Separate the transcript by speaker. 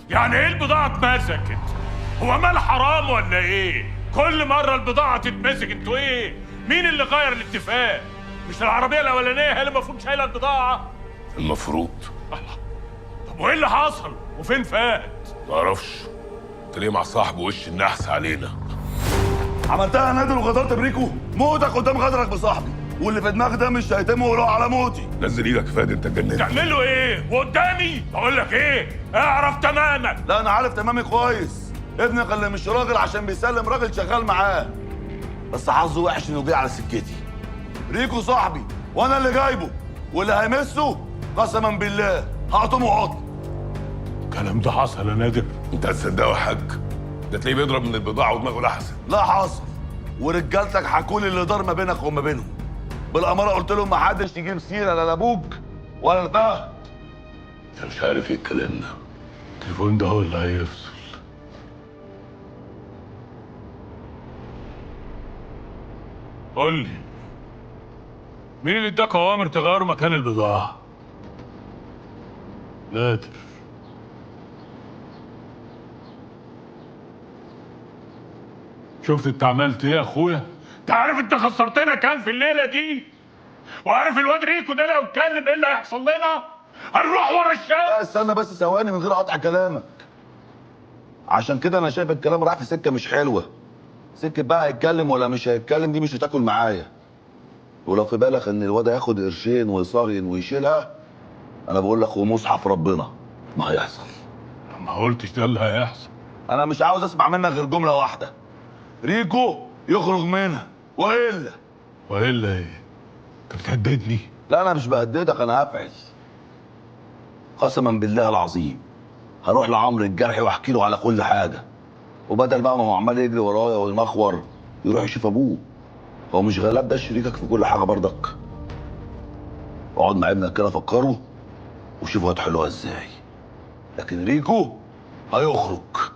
Speaker 1: يعني ايه البضاعة اتمسكت؟ هو مال حرام ولا ايه؟ كل مرة البضاعة تتمسك انتوا ايه؟ مين اللي غير الاتفاق؟ مش العربية الأولانية هي اللي المفروض شايلة البضاعة؟
Speaker 2: المفروض.
Speaker 1: طب وايه اللي حصل؟ وفين فات؟
Speaker 2: معرفش. انت ليه مع صاحبه وش النحس علينا؟
Speaker 3: عملتها نادر وغدرت بريكو، موتك قدام غدرك بصاحبي، واللي في دماغك ده مش هيتم ولو على موتي.
Speaker 2: نزل ايدك فادي، انت اتجننت.
Speaker 1: تعملوا ايه؟ وقدامي؟ بقول لك ايه؟ اعرف تماما.
Speaker 3: لا انا عارف تمامي كويس، ابنك اللي مش راجل عشان بيسلم راجل شغال معاه، بس حظه وحش انه جه على سكتي. ريكو صاحبي وانا اللي جايبه، واللي هيمسه قسما بالله هقطمه قطم.
Speaker 1: الكلام ده حصل يا نادر؟
Speaker 2: انت هتصدقه يا حاج؟ ده تلاقيه بيضرب من البضاعه ودماغه لحسن.
Speaker 3: لا حصل، ورجالتك حكولي اللي دار ما بينك وما بينهم. بالاماره قلت لهم ما حدش يجيب سيره لا لابوك ولا لفهد.
Speaker 2: انت مش عارف ايه الكلام ده.
Speaker 1: التليفون ده هو اللي هيفصل. قول لي، مين اللي اداك اوامر تغير مكان البضاعة؟ نادر. شفت انت عملت ايه يا اخويا؟ انت عارف انت خسرتنا كام في الليلة دي؟ وعارف الواد ريكو ده لو اتكلم ايه اللي هيحصل لنا؟ هنروح ورا الشمس.
Speaker 3: استنى بس ثواني من غير قطع كلامك. عشان كده انا شايف الكلام راح في سكه مش حلوه. سكه بقى هيتكلم ولا مش هيتكلم دي مش هتاكل معايا. ولو في بالك ان الواد هياخد قرشين ويصارين ويشيلها، انا بقول لك ومصحف ربنا ما هيحصل.
Speaker 1: ما قلتش ده اللي هيحصل.
Speaker 3: انا مش عاوز اسمع منك غير جمله واحده، ريكو يخرج منها والا.
Speaker 1: والا ايه؟ انت بتهددني؟
Speaker 3: لا انا مش بهددك، انا هفعل. قسما بالله العظيم هروح لعمرو الجرحي واحكي له على كل حاجه، وبدل بقى ما هو عمال يجري ورايا وينخور يروح يشوف ابوه. هو مش غلاب ده شريكك في كل حاجه برضك؟ اقعد مع ابنك كده فكره وشوفوا هتحلوها ازاي. لكن ريكو هيخرج.